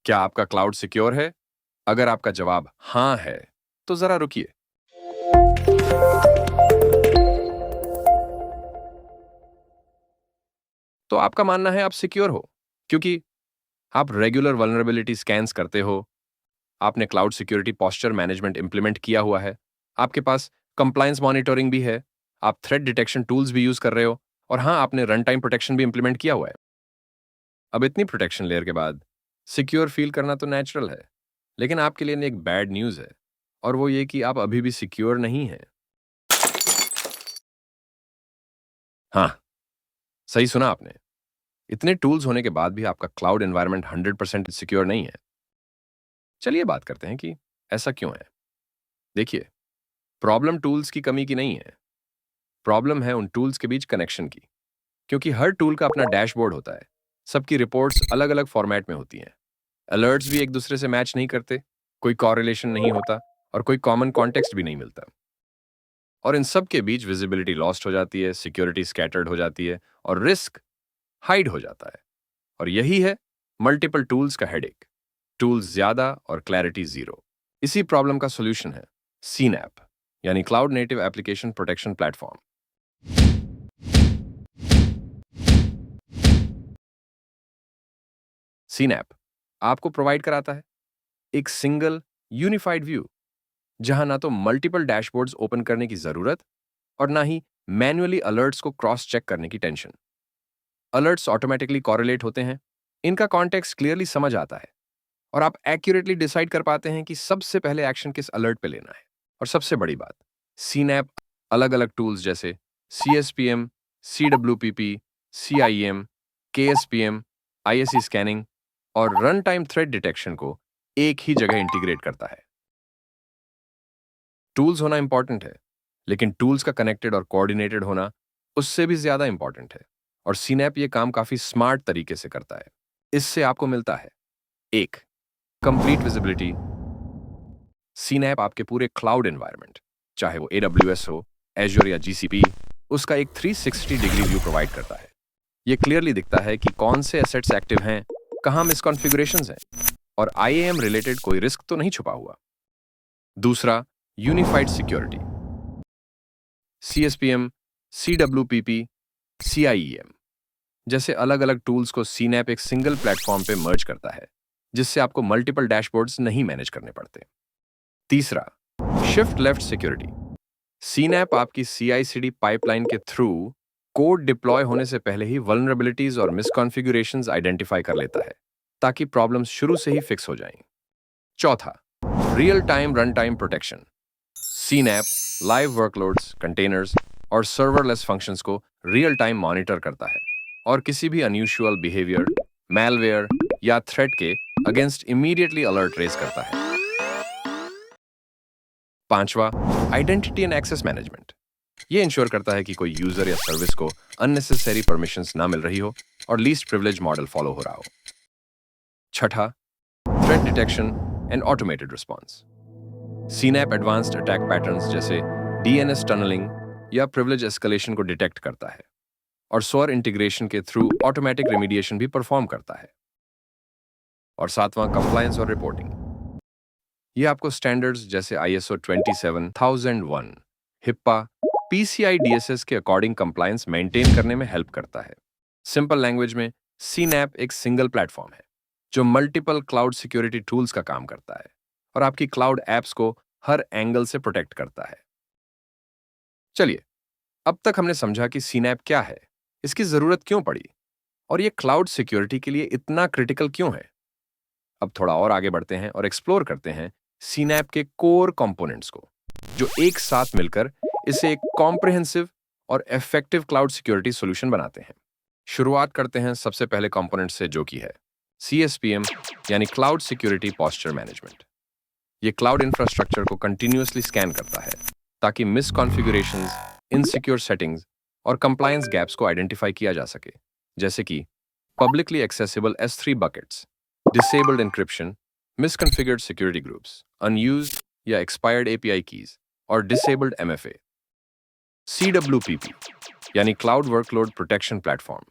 क्या आपका cloud secure है? अगर आपका जवाब हाँ है, तो जरा रुकिए। तो आपका मानना है आप सिक्योर हो, क्योंकि आप रेगुलर वल्नरेबिलिटी स्कैन्स करते हो, आपने cloud security posture management implement किया हुआ है, आपके पास कंप्लायंस मॉनिटरिंग भी है, आप थ्रेट डिटेक्शन टूल्स भी यूज कर रहे हो, और हाँ, आपने रन टाइम प्रोटेक्शन भी इंप्लीमेंट किया हुआ है। अब इतनी प्रोटेक्शन लेयर के बाद सिक्योर फील करना तो नेचुरल है, लेकिन आपके लिए एक बैड न्यूज़ है, और वो ये कि आप अभी भी सिक्योर नहीं हैं। हाँ, सही सुना आपने। इतने टूल्स होने के बाद भी आपका क्लाउड एनवायरनमेंट 100% सिक्योर नहीं है। चलिए बात करते हैं कि ऐसा क्यों है। देखिए, प्रॉब्लम टूल्स की कमी की नहीं है, प्रॉब्लम है उन टूल्स के बीच कनेक्शन की। क्योंकि हर टूल का अपना डैशबोर्ड होता है, सबकी रिपोर्ट्स अलग-अलग फॉर्मेट में होती हैं, अलर्ट्स भी एक दूसरे से मैच नहीं करते, कोई कॉरिलेशन नहीं होता और कोई कॉमन कॉन्टेक्स्ट भी नहीं मिलता। और इन सब के बीच विजिबिलिटी लॉस्ट हो जाती है, सिक्योरिटी स्कैटर्ड हो जाती है और रिस्क हाइड हो जाता है। और यही है मल्टीपल टूल्स का हेडेक। टूल्स ज्यादा और क्लैरिटी जीरो। इसी प्रॉब्लम का सॉल्यूशन है सीनैप, यानी cloud native application protection platform. CNAPP आपको प्रोवाइड कराता है एक सिंगल यूनिफाइड व्यू, जहां ना तो मल्टीपल डैशबोर्ड्स ओपन करने की जरूरत और ना ही मैन्युअली अलर्ट्स को क्रॉस चेक करने की टेंशन। अलर्ट्स ऑटोमेटिकली कॉरिलेट होते हैं, इनका कॉन्टेक्स्ट क्लियरली समझ आता है और आप एक्यूरेटली डिसाइड कर पाते हैं कि सबसे पहले एक्शन किस अलर्ट पे लेना है। और सबसे बड़ी बात, सीनैप अलग अलग टूल्स जैसे CSPM, CWPP, CIEM, KSPM, ISE scanning और रन टाइम थ्रेट डिटेक्शन को एक ही जगह इंटीग्रेट करता है। टूल्स होना इंपॉर्टेंट है, लेकिन टूल्स का कनेक्टेड और कोऑर्डिनेटेड होना उससे भी ज्यादा इंपॉर्टेंट है। और सीनैप ये काम काफी स्मार्ट तरीके से करता है। इससे आपको मिलता है एक, कंप्लीट विजिबिलिटी। सीनैप आपके पूरे क्लाउड एनवायरनमेंट, चाहे वो AWS हो, एज्योर या GCP, उसका एक 360 डिग्री व्यू प्रोवाइड करता है। ये क्लियरली दिखता है कि कौन से एसेट्स एक्टिव हैं, कहाँ मिसकॉन्फ़िगरेशंस हैं और IAM रिलेटेड कोई रिस्क तो नहीं छुपा हुआ। दूसरा, unified security. CSPM, CWPP, CIEM जैसे अलग-अलग टूल्स को सीनैप एक सिंगल प्लेटफॉर्म पे मर्ज करता है, जिससे आपको मल्टीपल डैशबोर्ड्स नहीं मैनेज करने पड़ते। तीसरा, शिफ्ट लेफ्ट सिक्योरिटी। सीनैप आपकी CI/CD पाइपलाइन के थ्रू कोड डिप्लॉय होने से पहले ही वल्नरेबिलिटीज और मिसकॉन्फ़िगरेशंस आइडेंटिफाई कर लेता है, ताकि प्रॉब्लम्स शुरू से ही फिक्स हो जाएं। चौथा, real time run time protection. CNAPP live workloads, containers और सर्वरलेस फंक्शंस को रियल टाइम मॉनिटर करता है और किसी भी अनयूजुअल बिहेवियर, मैलवेयर या थ्रेट के अगेंस्ट इमीडिएटली अलर्ट रेज करता है। पांचवा, आइडेंटिटी एंड एक्सेस मैनेजमेंट। ये इंश्योर करता है कि कोई यूजर या सर्विस को अननेसेसरी परमिशंस ना मिल रही हो और लीस्ट प्रिविलेज मॉडल फॉलो हो रहा हो। छठा, threat detection and automated response. सीनैप एडवांस्ड अटैक पैटर्न्स जैसे DNS टनलिंग या प्रिविलेज एस्केलेशन को डिटेक्ट करता है और SOAR इंटीग्रेशन के थ्रू ऑटोमेटिक रेमिडिएशन भी परफॉर्म करता है। और सातवां, कंप्लायंस और रिपोर्टिंग। ये आपको स्टैंडर्ड्स जैसे ISO 27001, HIPAA, PCI DSS के अकॉर्डिंग कंप्लायंस मेंटेन करने में हेल्प करता है। सिंपल लैंग्वेज में, सीनैप एक सिंगल प्लेटफॉर्म है जो मल्टीपल क्लाउड सिक्योरिटी टूल्स का काम करता है और आपकी क्लाउड एप्स को हर एंगल से प्रोटेक्ट करता है। चलिए, अब तक हमने समझा कि सीनैप क्या है, इसकी जरूरत क्यों पड़ी और ये क्लाउड सिक्योरिटी के लिए इतना क्रिटिकल क्यों है। अब थोड़ा और आगे बढ़ते हैं और एक्सप्लोर करते हैं सीनैप के कोर कंपोनेंट्स को, जो एक साथ मिलकर इसे एक कॉम्प्रिहेंसिव और इफेक्टिव क्लाउड सिक्योरिटी सॉल्यूशन बनाते हैं। शुरुआत करते हैं सबसे पहले कंपोनेंट से, जो कि है CSPM, यानी क्लाउड सिक्योरिटी पॉस्चर मैनेजमेंट। ये क्लाउड इंफ्रास्ट्रक्चर को कंटिन्यूअसली स्कैन करता है ताकि मिसकॉन्फ़िगरेशंस, इनसिक्योर सेटिंग्स और कंप्लायंस गैप्स को आइडेंटिफाई किया जा सके, जैसे कि publicly accessible S3 buckets, disabled encryption, misconfigured security groups, unused या expired API keys और disabled MFA। CWPP यानी Cloud Workload Protection Platform,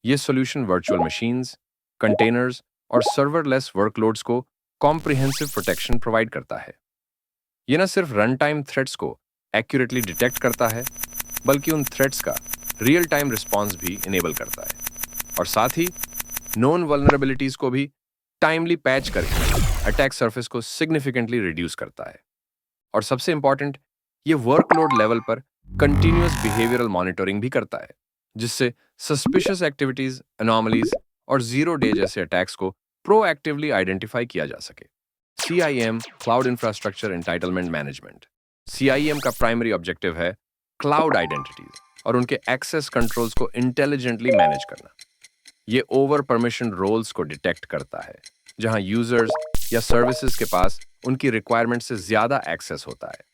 ये सॉल्यूशन वर्चुअल मशीन्स, कंटेनर्स और सर्वरलेस वर्कलोड्स को कॉम्प्रिहेंसिव प्रोटेक्शन प्रोवाइड करता है। यह न सिर्फ रन टाइम थ्रेट्स को एक्यूरेटली डिटेक्ट करता है, बल्कि उन थ्रेट्स का रियल टाइम रिस्पॉन्स भी इनेबल करता है और साथ ही नोन वल्नरेबिलिटीज को भी टाइमली पैच करके अटैक सरफेस को सिग्निफिकेंटली रिड्यूस करता है। और सबसे इंपॉर्टेंट, ये वर्कलोड लेवल पर कंटिन्यूअस बिहेवियरल मॉनिटरिंग भी करता है, जिससे सस्पिशियस एक्टिविटीज, अनोमलीज और जीरो डे जैसे अटैक्स को प्रोएक्टिवली आइडेंटिफाई किया जा सके। CIEM cloud infrastructure entitlement management. CIEM का प्राइमरी ऑब्जेक्टिव है क्लाउड आइडेंटिटीज और उनके एक्सेस कंट्रोल्स को इंटेलिजेंटली मैनेज करना। ये ओवर परमिशन रोल्स को डिटेक्ट करता है, जहां यूजर्स या सर्विसेज के पास उनकी रिक्वायरमेंट से ज्यादा एक्सेस होता है।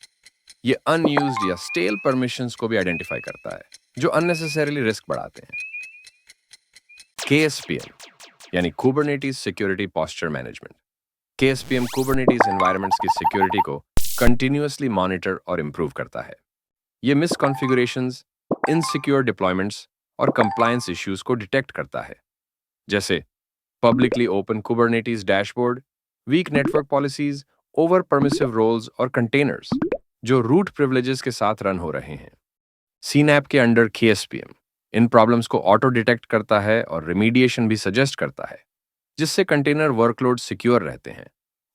ये अनयूज्ड या स्टेल परमिशंस को भी आइडेंटिफाई करता है, जो अननेसेसरीली रिस्क बढ़ाते हैं। KSPM यानी Kubernetes security posture management. KSPM Kubernetes environments की सिक्योरिटी को कंटिन्यूअसली मॉनिटर और इंप्रूव करता है। ये मिसकॉन्फ़िगरेशंस, इनसिक्योर डिप्लॉयमेंट्स और कंप्लायंस इश्यूज को डिटेक्ट करता है, जैसे publicly open Kubernetes dashboard, weak network policies, over permissive roles और कंटेनर्स जो रूट प्रिविलेजेस के साथ रन हो रहे हैं। CNAP के अंडर KSPM इन प्रॉब्लम्स को ऑटो डिटेक्ट करता है और रिमीडिएशन भी सजेस्ट करता है, जिससे कंटेनर वर्कलोड सिक्योर रहते हैं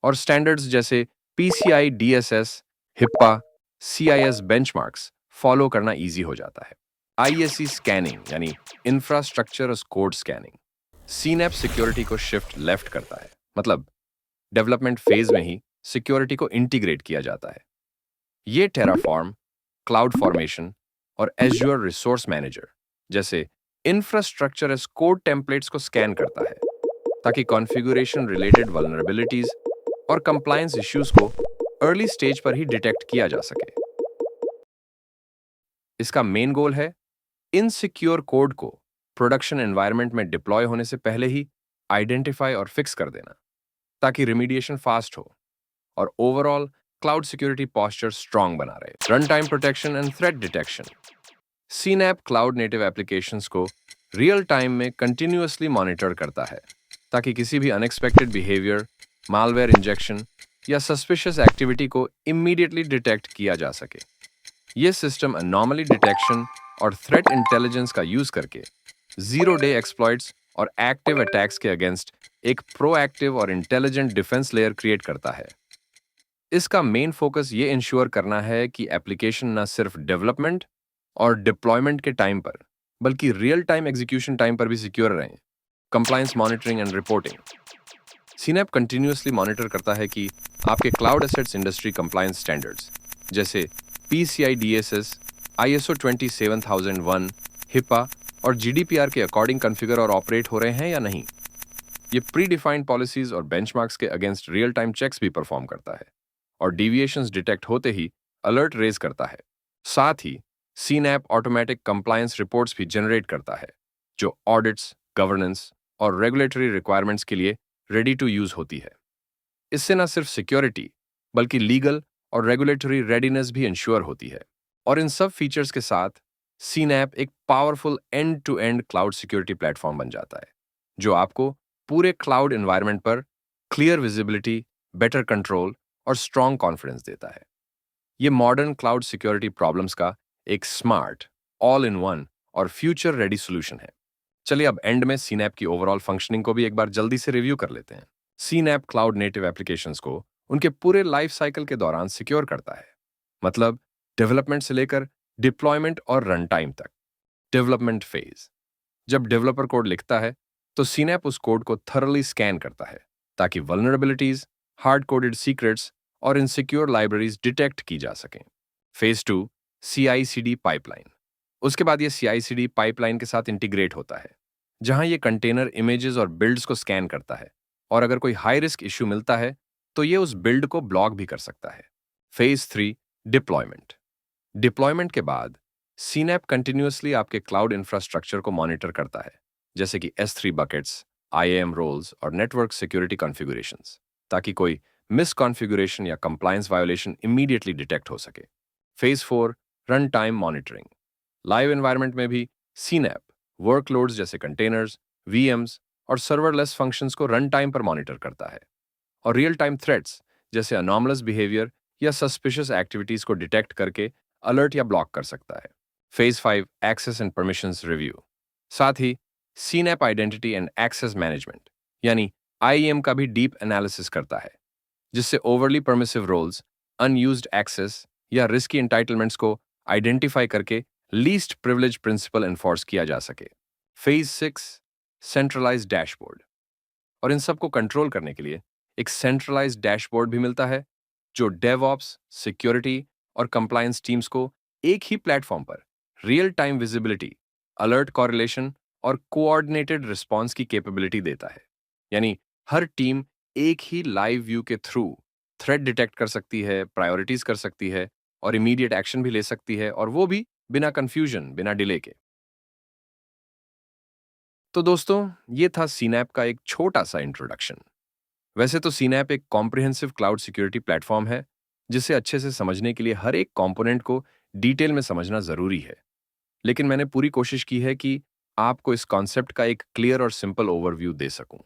और स्टैंडर्ड्स जैसे PCI DSS, HIPAA, CIS benchmarks follow करना इजी हो जाता है। ISC स्कैनिंग यानी infrastructure as code scanning CNAP security को शिफ्ट लेफ्ट करता है, मतलब डेवलपमेंट फेज में ही सिक्योरिटी को इंटीग्रेट किया जाता है। ये टेराफॉर्म, क्लाउड फॉर्मेशन और एज्योर रिसोर्स मैनेजर जैसे इंफ्रास्ट्रक्चर एज कोड टेम्पलेट्स को स्कैन करता है, ताकि कॉन्फ़िगरेशन रिलेटेड वल्नरेबिलिटीज और कंप्लायंस इश्यूज को अर्ली स्टेज पर ही डिटेक्ट किया जा सके। इसका मेन गोल है इनसिक्योर कोड को प्रोडक्शन एनवायरनमेंट में डिप्लॉय होने से पहले ही आइडेंटिफाई और फिक्स कर देना, ताकि रिमीडिएशन फास्ट हो और overall cloud security posture strong बना रहे। Run time protection and threat detection. CNAP cloud native applications को रियल टाइम में कंटिन्यूअसली मॉनिटर करता है, ताकि किसी भी अनएक्सपेक्टेड बिहेवियर, मालवेयर इंजेक्शन या सस्पिशियस एक्टिविटी को इमीडिएटली डिटेक्ट किया जा सके। यह सिस्टम अनॉमली डिटेक्शन और थ्रेट इंटेलिजेंस का यूज करके जीरो डे एक्सप्लॉइट्स और एक्टिव अटैक्स के अगेंस्ट एक प्रोएक्टिव और इंटेलिजेंट डिफेंस लेयर क्रिएट करता है। इसका मेन फोकस ये इंश्योर करना है कि एप्लीकेशन न सिर्फ डेवलपमेंट और डिप्लॉयमेंट के टाइम पर, बल्कि रियल टाइम एग्जीक्यूशन टाइम पर भी सिक्योर रहें। Compliance monitoring and reporting. CNAP continuously monitor करता है कि आपके cloud assets industry compliance standards जैसे PCI DSS, ISO 27001, HIPAA और GDPR के अकॉर्डिंग कॉन्फ़िगर और ऑपरेट हो रहे हैं या नहीं। ये प्री डिफाइंड पॉलिसीज और बेंचमार्क्स के अगेंस्ट रियल टाइम चेक्स भी परफॉर्म करता है और डिविएशंस डिटेक्ट होते ही अलर्ट रेज करता है। साथ ही CNAP ऑटोमेटिक कंप्लायंस रिपोर्ट्स भी जनरेट करता है, जो ऑडिट्स, गवर्नेंस और रेगुलेटरी रिक्वायरमेंट्स के लिए रेडी टू यूज होती है। इससे न सिर्फ सिक्योरिटी, बल्कि लीगल और रेगुलेटरी रेडीनेस भी इंश्योर होती है। और इन सब फीचर्स के साथ CNAP एक powerful end to end cloud security platform बन जाता है, जो आपको पूरे क्लाउड एनवायरनमेंट पर क्लियर विजिबिलिटी, बेटर कंट्रोल और स्ट्रॉन्ग कॉन्फिडेंस देता है। ये मॉडर्न क्लाउड सिक्योरिटी प्रॉब्लम्स का एक स्मार्ट, ऑल इन वन और फ्यूचर रेडी सॉल्यूशन है। चलिए अब एंड में CNAP की ओवरऑल फंक्शनिंग को भी एक बार जल्दी से रिव्यू कर लेते हैं। CNAP क्लाउड नेटिव एप्लीकेशंस को उनके पूरे लाइफ साइकिल के दौरान सिक्योर करता है, मतलब डेवलपमेंट से लेकर डिप्लॉयमेंट और रन टाइम तक। डेवलपमेंट फेज, जब डेवलपर कोड लिखता है तो CNAP उस कोड को थरली स्कैन करता है, ताकि वल्नरेबिलिटीज, हार्ड कोडेड सीक्रेट्स और इनसिक्योर लाइब्रेरीज डिटेक्ट की जा सकें। Phase 2 CI/CD pipeline. उसके बाद ये CI/CD पाइपलाइन के साथ इंटीग्रेट होता है, जहां ये कंटेनर इमेजेस और बिल्ड्स को स्कैन करता है और अगर कोई हाई रिस्क इश्यू मिलता है तो ये उस बिल्ड को ब्लॉक भी कर सकता है। Phase 3 deployment. डिप्लॉयमेंट के बाद CNAP कंटिन्यूअसली आपके क्लाउड इंफ्रास्ट्रक्चर को मॉनिटर करता है, जैसे कि S3 बकेट्स, IAM रोल्स और नेटवर्क सिक्योरिटी कॉन्फ़िगरेशंस, ताकि कोई मिसकॉन्फ़िगरेशन या कंप्लायंस वायोलेशन इमीडिएटली डिटेक्ट हो सके। Phase 4 run time monitoring. Live environment में भी CNAP वर्कलोड्स जैसे कंटेनर्स, VMs और सर्वरलेस फंक्शंस को रन टाइम पर मॉनिटर करता है और रियल टाइम थ्रेट्स जैसे अनॉमलस बिहेवियर या सस्पिशियस एक्टिविटीज को डिटेक्ट करके अलर्ट या ब्लॉक कर सकता है। Phase 5 access and permissions review. साथ ही CNAP identity and access management यानी आईएम का भी डीप एनालिसिस करता है, जिससे overly permissive roles, unused access या रिस्की एंटाइटलमेंट्स को आइडेंटिफाई करके लीस्ट प्रिविलेज प्रिंसिपल एनफोर्स किया जा सके। Phase 6 centralised dashboard. और इन सब को कंट्रोल करने के लिए एक सेंट्रलाइज्ड डैशबोर्ड भी मिलता है जो डेवऑप्स, सिक्योरिटी और कंप्लायंस टीम्स को एक ही प्लेटफॉर्म पर real time visibility, alert correlation और कोऑर्डिनेटेड रिस्पांस की कैपेबिलिटी देता है। यानी हर टीम एक ही लाइव व्यू के थ्रू थ्रेट डिटेक्ट कर सकती है, प्रायोरिटीज कर सकती है और इमीडिएट एक्शन भी ले सकती है, और वो भी बिना कंफ्यूजन, बिना डिले के। तो दोस्तों, ये था सीनैप का एक छोटा सा इंट्रोडक्शन। वैसे तो सीनैप एक कॉम्प्रिहेंसिव क्लाउड सिक्योरिटी प्लेटफॉर्म है, जिसे अच्छे से समझने के लिए हर एक कंपोनेंट को डिटेल में समझना जरूरी है। लेकिन मैंने पूरी कोशिश की है कि आपको इस कॉन्सेप्ट का एक क्लियर और सिंपल ओवरव्यू दे सकूं।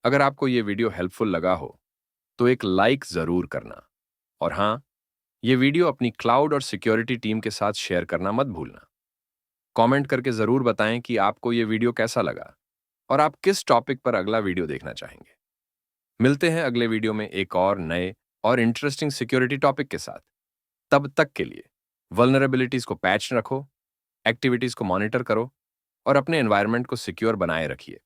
अगर आपको ये वीडियो हेल्पफुल लगा हो, तो एक लाइक जरूर करना। और हाँ, ये वीडियो अपनी क्लाउड और सिक्योरिटी टीम के साथ शेयर करना मत भूलना। कमेंट करके जरूर बताएं कि आपको ये वीडियो कैसा लगा और आप किस टॉपिक पर अगला वीडियो देखना चाहेंगे। मिलते हैं अगले वीडियो में एक और नए और इंटरेस्टिंग सिक्योरिटी टॉपिक के साथ। तब तक के लिए वल्नरेबिलिटीज को पैच रखो, एक्टिविटीज को मॉनिटर करो और अपने एनवायरनमेंट को सिक्योर बनाए रखिए।